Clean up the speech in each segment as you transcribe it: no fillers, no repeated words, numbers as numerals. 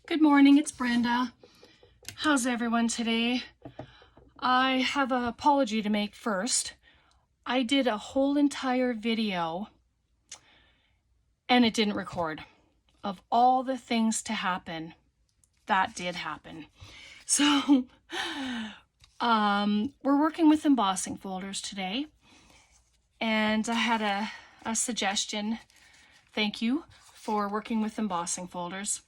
Good morning, it's Brenda. How's everyone today? I have an apology to make first. I did a whole entire video and it didn't record. Of all the things to happen, that did happen. So we're working with embossing folders today, and I had a suggestion. Thank you for working with embossing folders.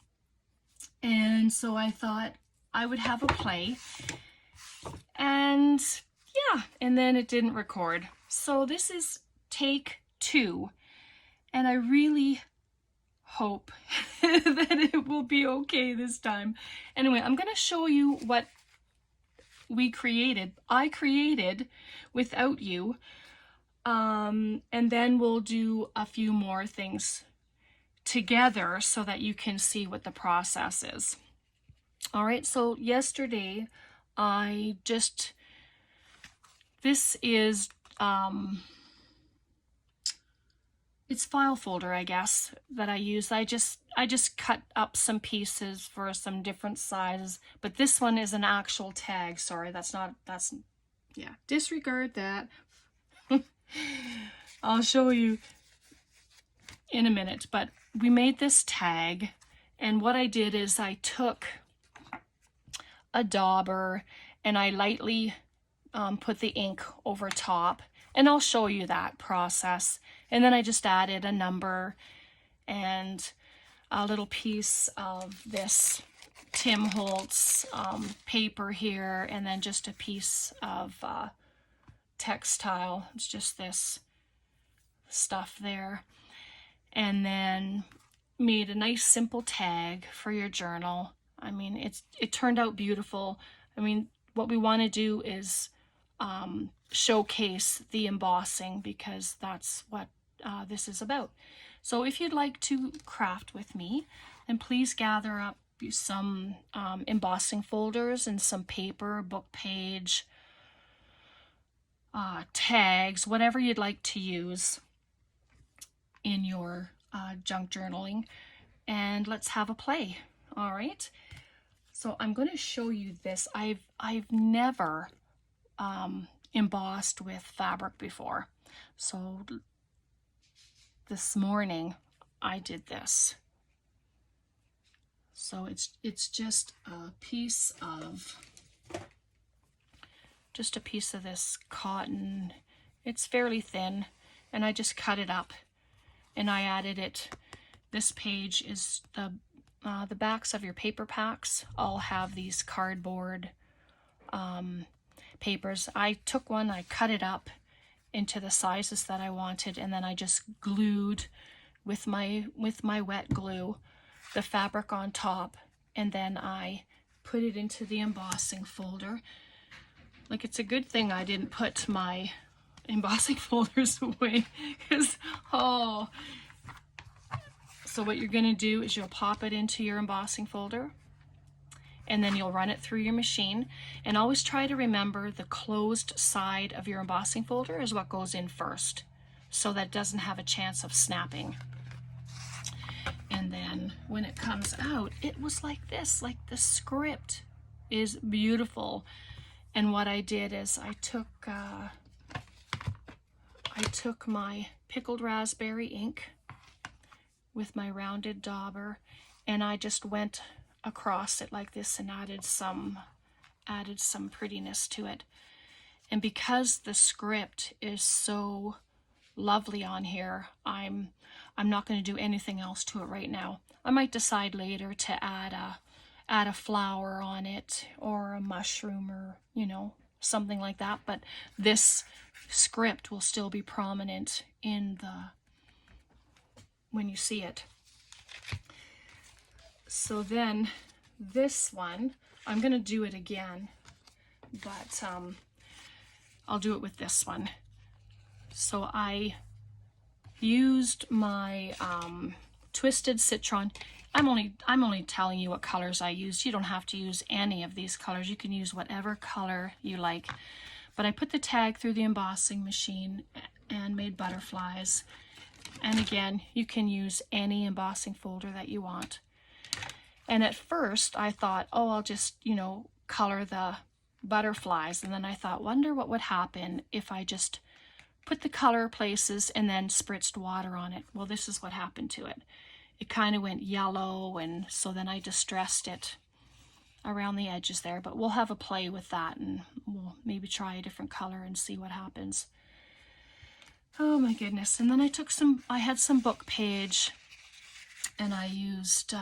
And so I thought I would have a play, and yeah, and then it didn't record. So this is take 2, and I really hope that it will be okay this time. Anyway, I'm going to show you what I created without you, and then we'll do a few more things together so that you can see what the process is. All right, so yesterday this is it's file folder, I guess, that I use. I just cut up some pieces for some different sizes, but this one is an actual tag. Sorry, yeah, disregard that. I'll show you in a minute, but we made this tag, and what I did is I took a dauber and I lightly put the ink over top, and I'll show you that process. And then I just added a number and a little piece of this Tim Holtz paper here, and then just a piece of textile. It's just this stuff there. And then made a nice simple tag for your journal. I mean, it turned out beautiful. I mean, what we want to do is showcase the embossing, because that's what this is about. So if you'd like to craft with me, then please gather up some embossing folders and some paper, book page, tags, whatever you'd like to use in your junk journaling, and let's have a play. All right, so I'm going to show you this. I've never embossed with fabric before, so this morning I did this. So it's just a piece of this cotton. It's fairly thin, and I just cut it up and I added it. This page is the backs of your paper packs all have these cardboard papers. I took one, I cut it up into the sizes that I wanted, and then I just glued with my wet glue the fabric on top, and then I put it into the embossing folder. Like, it's a good thing I didn't put my embossing folders away, because so what you're going to do is you'll pop it into your embossing folder, and then you'll run it through your machine. And always try to remember the closed side of your embossing folder is what goes in first, so that it doesn't have a chance of snapping. And then when it comes out, it was like this. Like, the script is beautiful. And what I did is I took my pickled raspberry ink with my rounded dauber, and I just went across it like this and added some prettiness to it. And because the script is so lovely on here, I'm not going to do anything else to it right now. I might decide later to add a flower on it, or a mushroom, or something like that, but this script will still be prominent when you see it. So then this one, I'm going to do it again, but I'll do it with this one. So I used my twisted citron. I'm only telling you what colors I used. You don't have to use any of these colors. You can use whatever color you like. But I put the tag through the embossing machine and made butterflies. And again, you can use any embossing folder that you want. And at first I thought, oh, I'll just, you know, color the butterflies. And then I thought, wonder what would happen if I just put the color places and then spritzed water on it. Well, this is what happened to it. It kind of went yellow, and so then I distressed it around the edges there. But we'll have a play with that, and we'll maybe try a different color and see what happens. Oh my goodness. And then I had some book page, and I used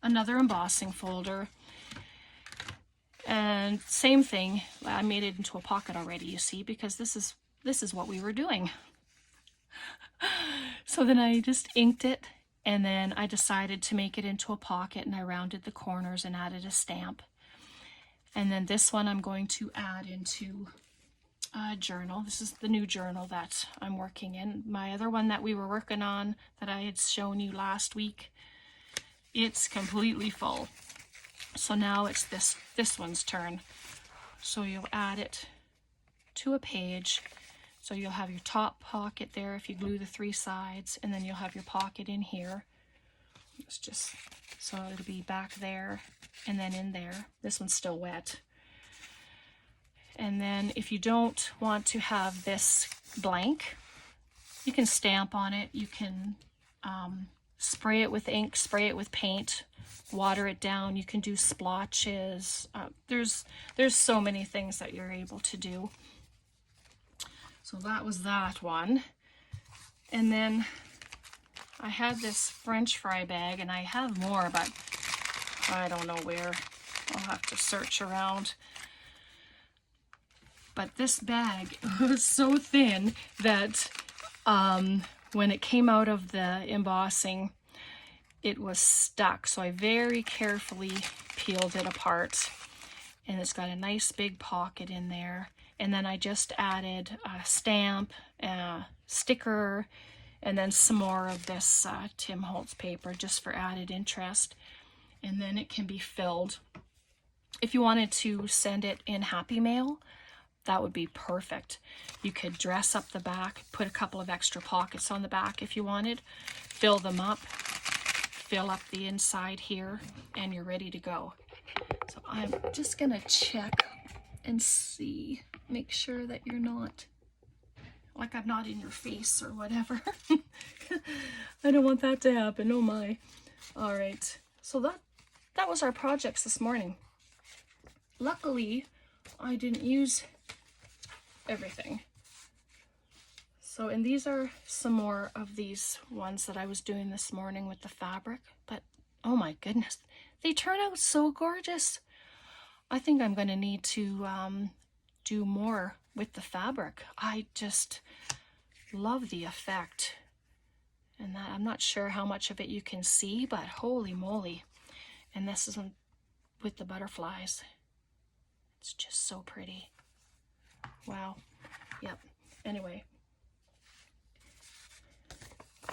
another embossing folder. And same thing, I made it into a pocket already, you see, because this is what we were doing. So then I just inked it, and then I decided to make it into a pocket, and I rounded the corners and added a stamp. And then this one I'm going to add into a journal. This is the new journal that I'm working in. My other one that we were working on that I had shown you last week, it's completely full. So now it's this one's turn. So you'll add it to a page. So you'll have your top pocket there if you glue the 3 sides, and then you'll have your pocket in here. It's just, so it'll be back there and then in there. This one's still wet. And then if you don't want to have this blank, you can stamp on it. You can spray it with ink, spray it with paint, water it down. You can do splotches. There's so many things that you're able to do. So that was that one. And then I had this French fry bag, and I have more, but I don't know where. I'll have to search around. But this bag was so thin that when it came out of the embossing, it was stuck. So I very carefully peeled it apart, and it's got a nice big pocket in there. And then I just added a stamp, a sticker, and then some more of this Tim Holtz paper just for added interest. And then it can be filled. If you wanted to send it in Happy Mail, that would be perfect. You could dress up the back, put a couple of extra pockets on the back if you wanted, fill them up, fill up the inside here, and you're ready to go. So I'm just gonna check and see, make sure that you're not, like I'm not in your face or whatever. I don't want that to happen, oh my. All right, so that was our projects this morning. Luckily, I didn't use everything. So, and these are some more of these ones that I was doing this morning with the fabric, but oh my goodness, they turn out so gorgeous. I think I'm going to need to do more with the fabric. I just love the effect. And that, I'm not sure how much of it you can see, but holy moly. And this is with the butterflies. It's just so pretty. Wow. Yep. Anyway.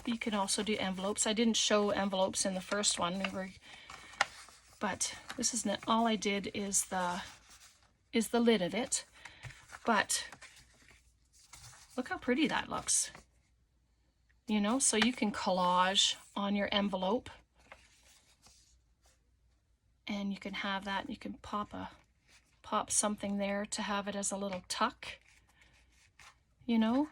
You can also do envelopes. I didn't show envelopes in the first one. But this isn't it. All I did is the lid of it. But look how pretty that looks. You know, so you can collage on your envelope, and you can have that, and you can pop something there to have it as a little tuck, you know,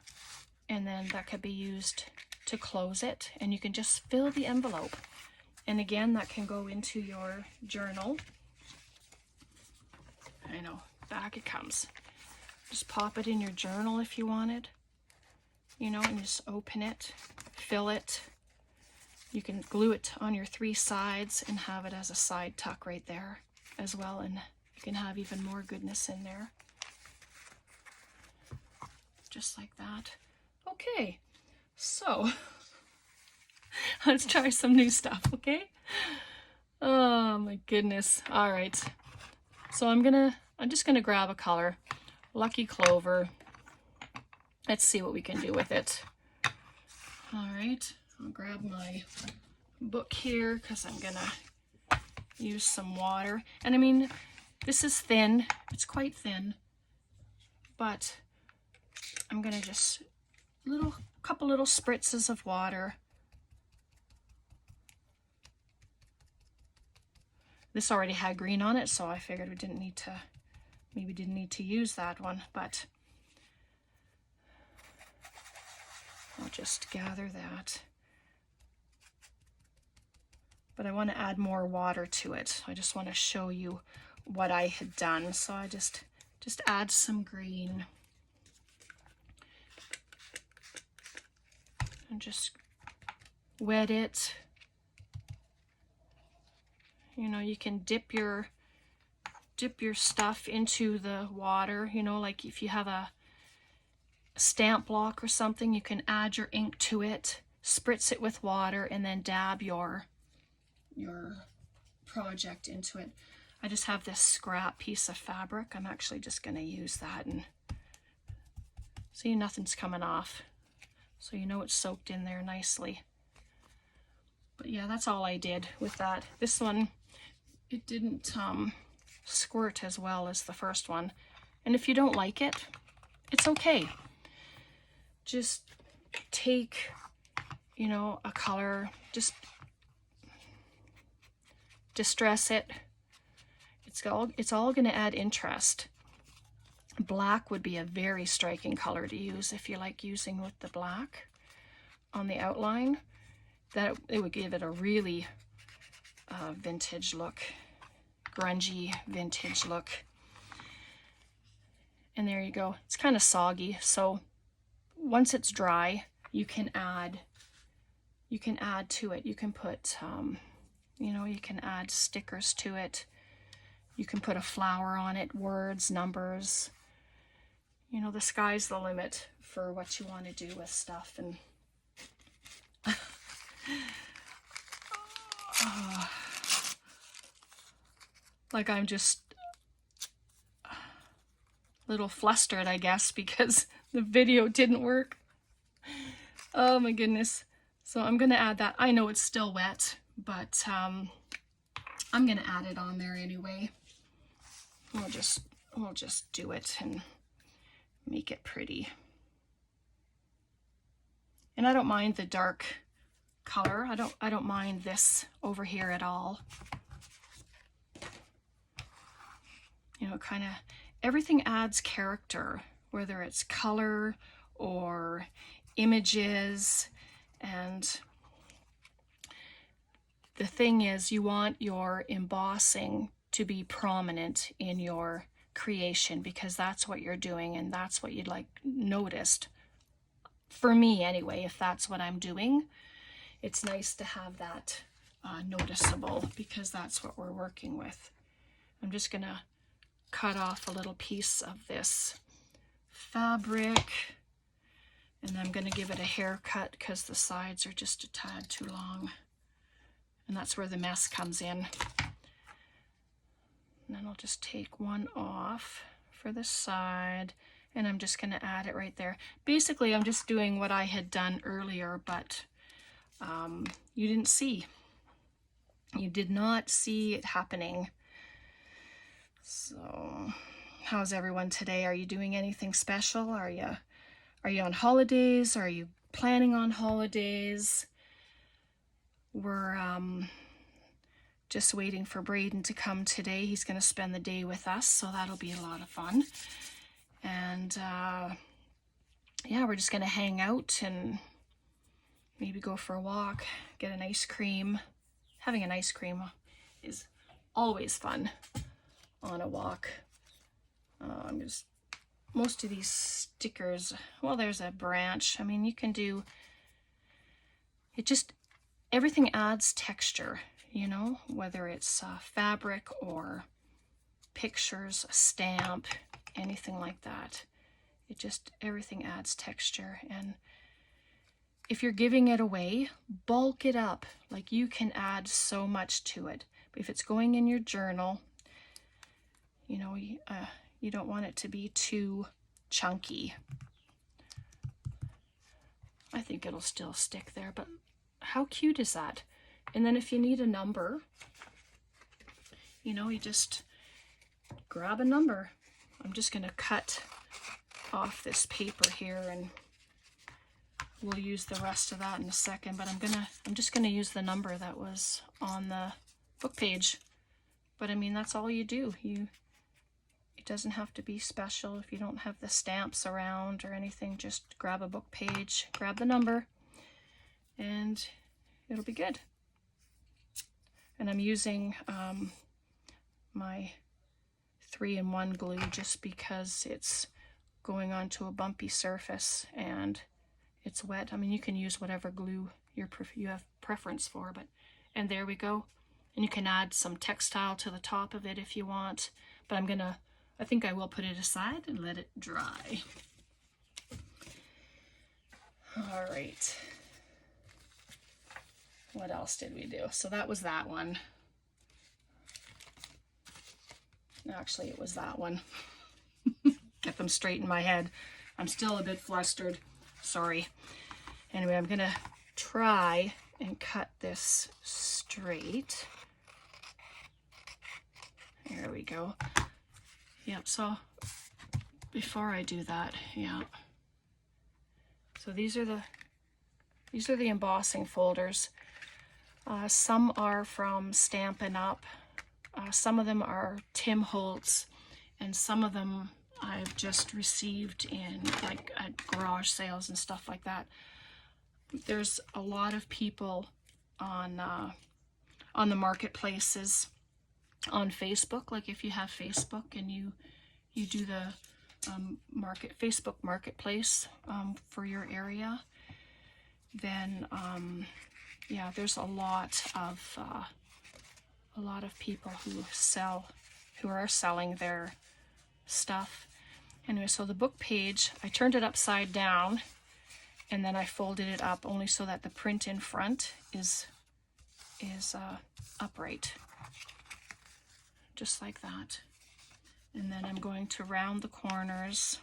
and then that could be used to close it, and you can just fill the envelope. And again, that can go into your journal. I know, back it comes. Just pop it in your journal if you wanted, you know, and just open it, fill it. You can glue it on your 3 sides and have it as a side tuck right there as well, and you can have even more goodness in there. Just like that. Okay, so let's try some new stuff, okay? Oh my goodness. All right. So I'm just gonna grab a color. Lucky Clover. Let's see what we can do with it. All right. I'll grab my book here because I'm gonna use some water. And I mean, this is thin. It's quite thin. But I'm gonna just couple little spritzes of water. This already had green on it, so I figured we didn't need to, maybe didn't need to use that one, but I'll just gather that. But I want to add more water to it. I just want to show you what I had done. So I just add some green. And just wet it. You know, you can dip your stuff into the water, you know, like if you have a stamp block or something, you can add your ink to it, spritz it with water, and then dab your project into it. I just have this scrap piece of fabric. I'm actually just going to use that, and see, nothing's coming off. So you know it's soaked in there nicely. But yeah, that's all I did with that. This one, it didn't squirt as well as the first one. And if you don't like it, it's okay. Just take, you know, a color, just distress it. It's all going to add interest. Black would be a very striking color to use if you like using with the black on the outline. That it would give it a really vintage look, grungy vintage look. And there you go. It's kind of soggy, so once it's dry, you can add to it. You can put you know, you can add stickers to it. You can put a flower on it, words, numbers. You know, the sky's the limit for what you want to do with stuff. And like, I'm just a little flustered, I guess, because the video didn't work. Oh my goodness. So I'm gonna add that. I know it's still wet, but I'm gonna add it on there anyway. We'll just do it and make it pretty. And I don't mind the dark color. I don't mind this over here at all. You know, kind of everything adds character, whether it's color or images. And the thing is, you want your embossing to be prominent in your creation, because that's what you're doing and that's what you'd like noticed. For me anyway, if that's what I'm doing, it's nice to have that noticeable, because that's what we're working with. I'm just gonna cut off a little piece of this fabric, and I'm gonna give it a haircut because the sides are just a tad too long, and that's where the mess comes in. And then I'll just take one off for the side, and I'm just going to add it right there. Basically, I'm just doing what I had done earlier, but you didn't see. You did not see it happening. So, how's everyone today? Are you doing anything special? Are you on holidays? Are you planning on holidays? We're just waiting for Braden to come today. He's going to spend the day with us, so that'll be a lot of fun. And yeah, we're just going to hang out and maybe go for a walk, get an ice cream. Having an ice cream is always fun on a walk. Most of these stickers, well, there's a branch. I mean, you can do, everything adds texture. You know, whether it's fabric or pictures, a stamp, anything like that. Everything adds texture. And if you're giving it away, bulk it up. Like, you can add so much to it. But if it's going in your journal, you know, you don't want it to be too chunky. I think it'll still stick there, but how cute is that? And then if you need a number, you know, you just grab a number. I'm just going to cut off this paper here, and we'll use the rest of that in a second. But I'm just going to use the number that was on the book page, But I mean, that's all you do. It doesn't have to be special. If you don't have the stamps around or anything, just grab a book page, grab the number, and it'll be good. And I'm using my 3-in-1 glue just because it's going onto a bumpy surface and it's wet. I mean, you can use whatever glue you have preference for, and there we go. And you can add some textile to the top of it if you want, but I think I will put it aside and let it dry. All right. What else did we do? So that was that one. Actually, it was that one. Get them straight in my head. I'm still a bit flustered. Sorry. Anyway, I'm gonna try and cut this straight. There we go. Yep, so before I do that, yeah. So these are the embossing folders. Some are from Stampin' Up. Some of them are Tim Holtz, and some of them I've just received in like at garage sales and stuff like that. There's a lot of people on the marketplaces on Facebook. Like if you have Facebook and you do the Facebook marketplace for your area, then yeah, there's a lot of people who are selling their stuff. Anyway, so the book page, I turned it upside down and then I folded it up only so that the print in front is upright, just like that. And then I'm going to round the corners.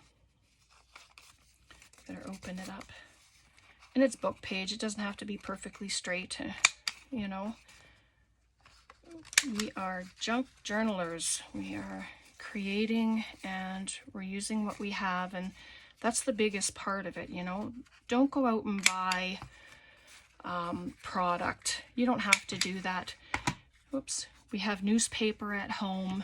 Better open it up. And it's book page. It doesn't have to be perfectly straight, you know. We are junk journalers. We are creating and we're using what we have, and that's the biggest part of it, you know. Don't go out and buy product. You don't have to do that. Oops. We have newspaper at home.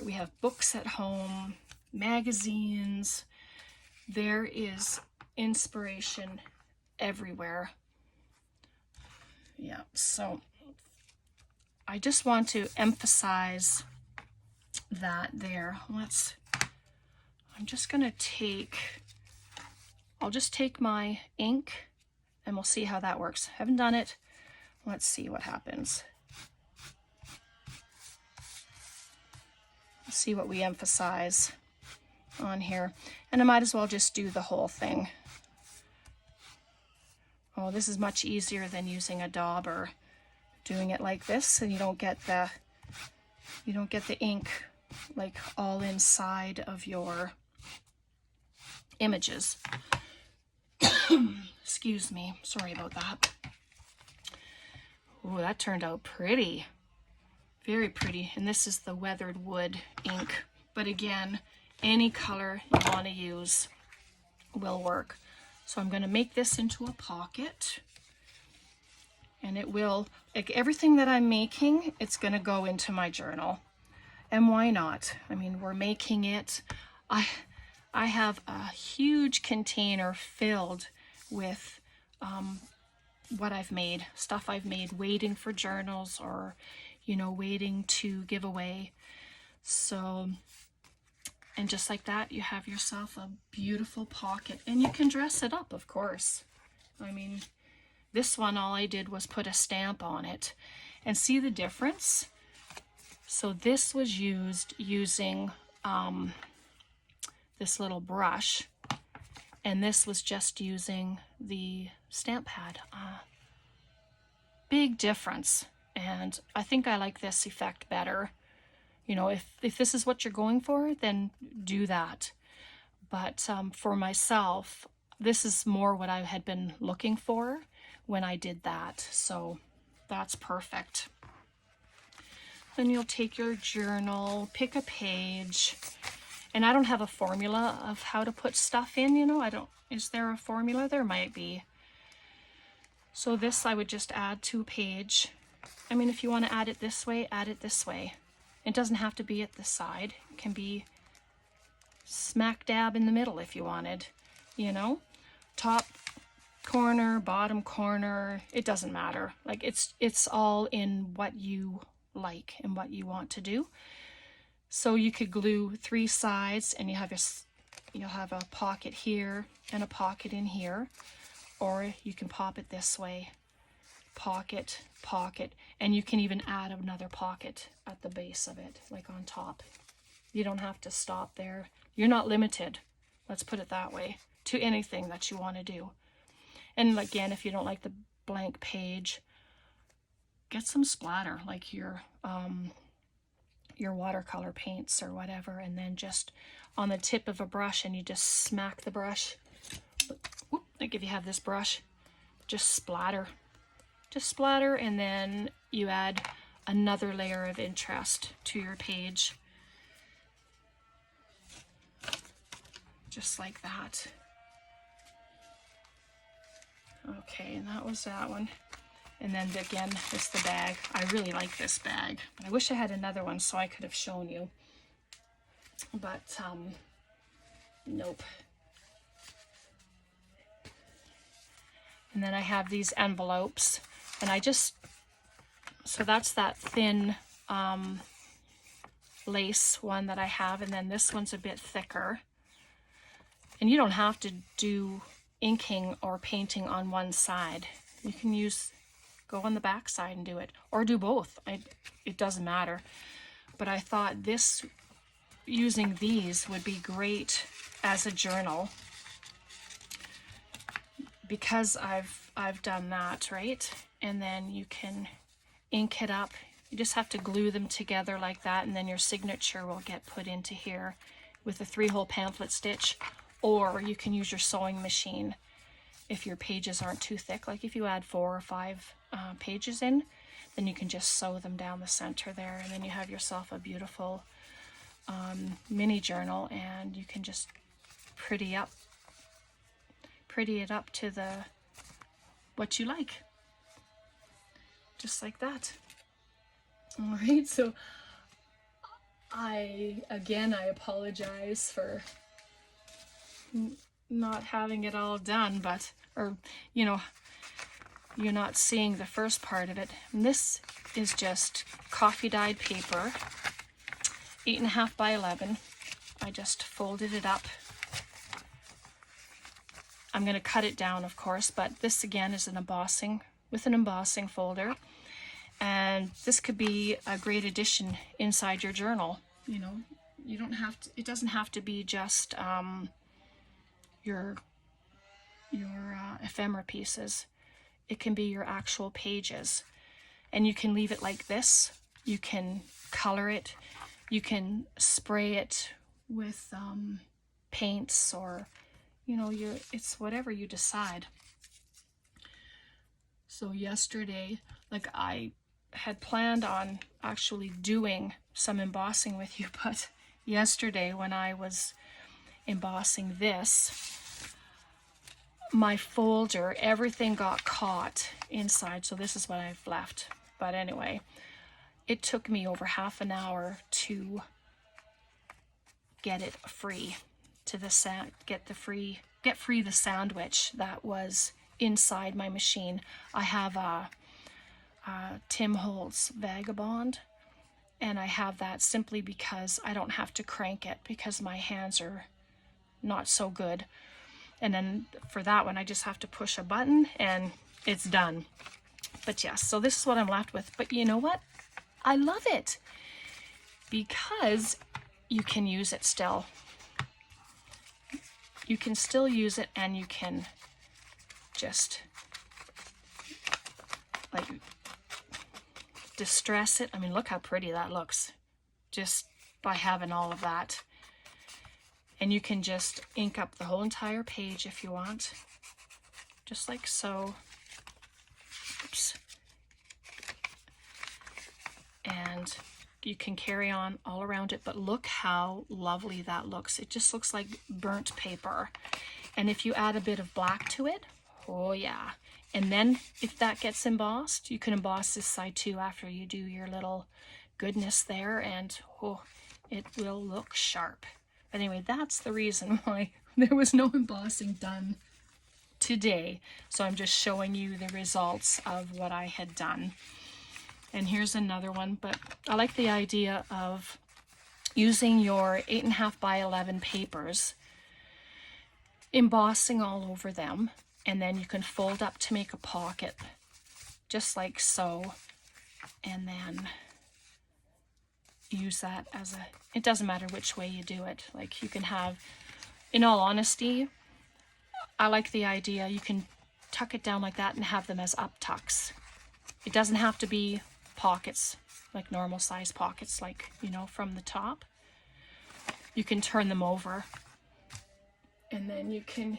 We have books at home, magazines. There is inspiration everywhere. Yeah, so I just want to emphasize that there. I'll just take my ink and we'll see how that works. Haven't done it. Let's see what happens. Let's see what we emphasize on here. And I might as well just do the whole thing. Oh, this is much easier than using a dauber. Doing it like this, and you don't get the ink like all inside of your images. Excuse me, sorry about that. Oh, that turned out pretty. Very pretty. And this is the weathered wood ink. But again, any color you want to use will work. So I'm going to make this into a pocket. And it will, like everything that I'm making, it's going to go into my journal. And why not? I mean, we're making it. I have a huge container filled with what I've made, stuff I've made, waiting for journals or, you know, waiting to give away. So, and just like that, you have yourself a beautiful pocket. And you can dress it up, of course. I mean, this one, all I did was put a stamp on it. And see the difference? So this was used using this little brush. And this was just using the stamp pad. Big difference. And I think I like this effect better. You know, if this is what you're going for, then do that. But for myself, this is more what I had been looking for when I did that. So that's perfect. Then you'll take your journal, pick a page. And I don't have a formula of how to put stuff in, you know. Is there a formula? There might be. So this I would just add to a page. I mean, if you want to add it this way, add it this way. It doesn't have to be at the side. It can be smack dab in the middle if you wanted, you know, top corner, bottom corner, it doesn't matter. Like it's all in what you like and what you want to do. So you could glue 3 sides and you'll have a pocket here and a pocket in here, or you can pop it this way, pocket, pocket, and you can even add another pocket at the base of it, like on top. You don't have to stop there. You're not limited, let's put it that way, to anything that you want to do. And again, if you don't like the blank page, get some splatter, like your watercolor paints or whatever, and then just on the tip of a brush, and you just smack the brush. Like if you have this brush, just splatter, and then you add another layer of interest to your page, just like that. Okay, and that was that one. And then again, it's the bag. I really like this bag, but I wish I had another one so I could have shown you. But nope. And then I have these envelopes, and so that's that thin lace one that I have, and then this one's a bit thicker. And you don't have to do inking or painting on one side. You can go on the back side and do it, or do both. It doesn't matter. But I thought using these would be great as a journal, because I've done that, right? And then you can ink it up. You just have to glue them together like that, and then your signature will get put into here with a 3-hole pamphlet stitch. Or you can use your sewing machine if your pages aren't too thick. Like if you add 4 or 5 pages in, then you can just sew them down the center there, and then you have yourself a beautiful mini journal, and you can just pretty it up to what you like, just like that. All right, so I apologize for not having it all done, or you're not seeing the first part of it. And this is just coffee dyed paper, 8.5 by 11. I just folded it up. I'm going to cut it down, of course, but this again is an embossing folder, and this could be a great addition inside your journal. You don't have to. It doesn't have to be just your ephemera pieces. It can be your actual pages, and you can leave it like this. You can color it, you can spray it with paints, or it's whatever you decide. So yesterday, I had planned on actually doing some embossing with you, but yesterday when I was embossing this, my folder, everything got caught inside, so this is what I've left. But anyway, it took me over half an hour to get it free, get free the sandwich that was inside my machine. I have a Tim Holtz Vagabond, and I have that simply because I don't have to crank it, because my hands are not so good. And then for that one, I just have to push a button and it's done. But yes, so this is what I'm left with. But you know what? I love it because you can use it still. You can still use it, and you can just distress it. I mean, look how pretty that looks just by having all of that. And you can just ink up the whole entire page if you want, just like so. Oops. And you can carry on all around it, but look how lovely that looks. It just looks like burnt paper. And if you add a bit of black to it, Oh yeah. And then if that gets embossed, you can emboss this side too after you do your little goodness there, and oh, it will look sharp. But anyway, that's the reason why there was no embossing done today. So I'm just showing you the results of what I had done. And here's another one, but I like the idea of using your 8.5 by 11 papers, embossing all over them, and then you can fold up to make a pocket, just like so, and then use that as a, it doesn't matter which way you do it. Like you can have, in all honesty, I like the idea, you can tuck it down like that and have them as up tucks. It doesn't have to be pockets, like normal size pockets, like, you know, from the top. You can turn them over, and then you can,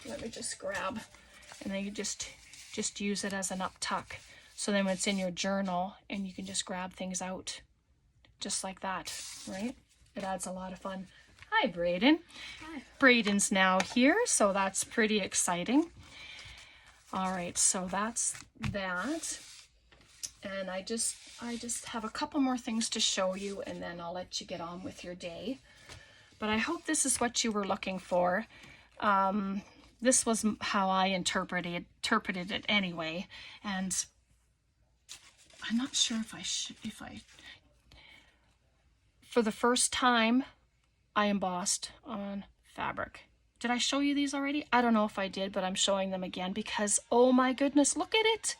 let me just grab, and then you just use it as an up tuck. So then when it's in your journal, and you can just grab things out just like that, right? It adds a lot of fun. Hi, Braden. Hi. Braden's now here, so that's pretty exciting. All right, so that's that. And I just have a couple more things to show you, and then I'll let you get on with your day. But I hope this is what you were looking for. This was how I interpreted it anyway. And I'm not sure if I for the first time, I embossed on fabric. Did I show you these already? I don't know if I did, but I'm showing them again because, oh my goodness, look at it.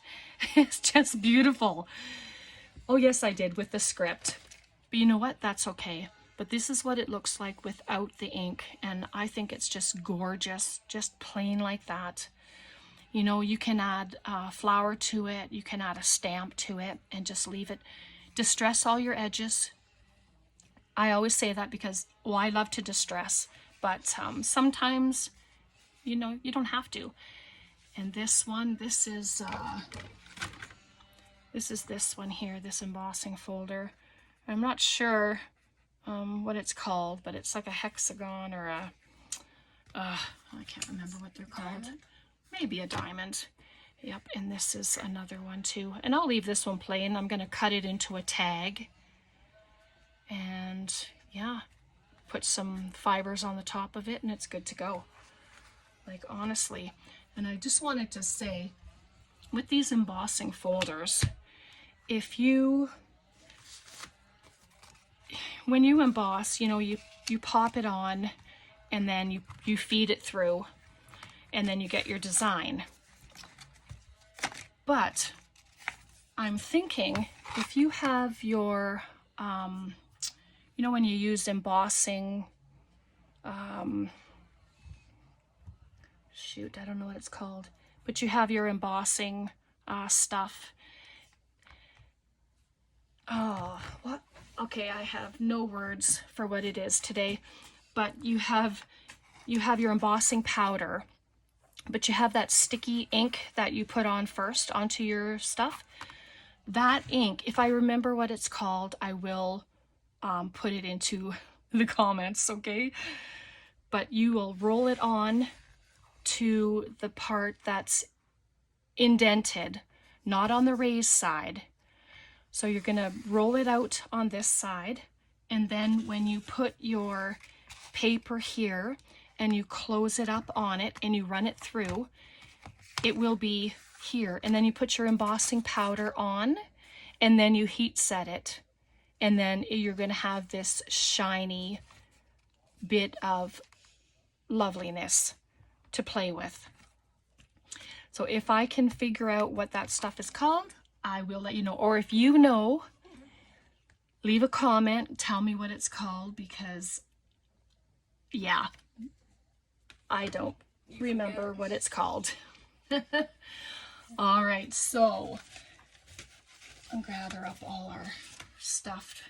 It's just beautiful. Oh yes, I did with the script. But you know what? That's okay. But this is what it looks like without the ink. And I think it's just gorgeous, just plain like that. You know, you can add a flower to it. You can add a stamp to it and just leave it. Distress all your edges. I always say that because, well, I love to distress, but sometimes, you know, you don't have to. And this one, this is this one here, this embossing folder. I'm not sure what it's called, but it's like a hexagon or a, I can't remember what they're called. Diamond? Maybe a diamond. Yep, and this is another one too. And I'll leave this one plain. I'm gonna cut it into a tag. And yeah, put some fibers on the top of it and it's good to go. Like honestly. And I just wanted to say, with these embossing folders, if you, when you emboss, you know, you pop it on and then you feed it through and then you get your design. But I'm thinking if you have your, you know, when you use embossing, shoot, I don't know what it's called, but you have your embossing stuff. Oh, what? Okay, I have no words for what it is today, but you have your embossing powder, but you have that sticky ink that you put on first onto your stuff. That ink, if I remember what it's called, I will put it into the comments, okay? But you will roll it on to the part that's indented, not on the raised side. So you're gonna roll it out on this side, and then when you put your paper here and you close it up on it and you run it through, it will be here. And then you put your embossing powder on, and then you heat set it. And then you're going to have this shiny bit of loveliness to play with. So if I can figure out what that stuff is called, I will let you know. Or if you know, leave a comment, tell me what it's called, because yeah, I don't remember what it's called. All right, so I'll gather up all our stuff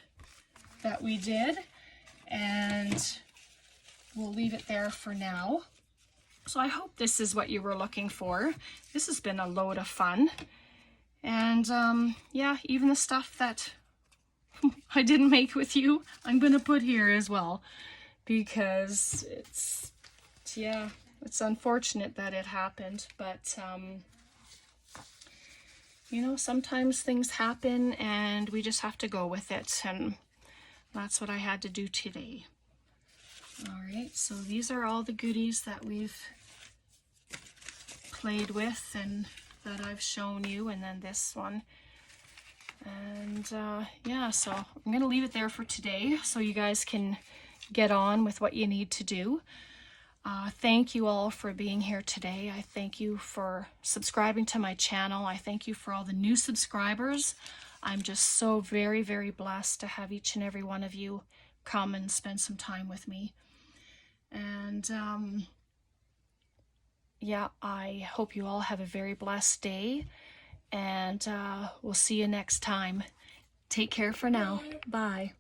that we did, and we'll leave it there for now. So I hope this is what you were looking for. This has been a load of fun. And yeah, even the stuff that I didn't make with you, I'm gonna put here as well, because it's, yeah, it's unfortunate that it happened, but you know, sometimes things happen and we just have to go with it, and that's what I had to do today. All right, so these are all the goodies that we've played with and that I've shown you, and then this one. And yeah, so I'm gonna leave it there for today so you guys can get on with what you need to do. Thank you all for being here today. I thank you for subscribing to my channel. I thank you for all the new subscribers. I'm just so very, very blessed to have each and every one of you come and spend some time with me. And yeah, I hope you all have a very blessed day, and we'll see you next time. Take care for now. Bye.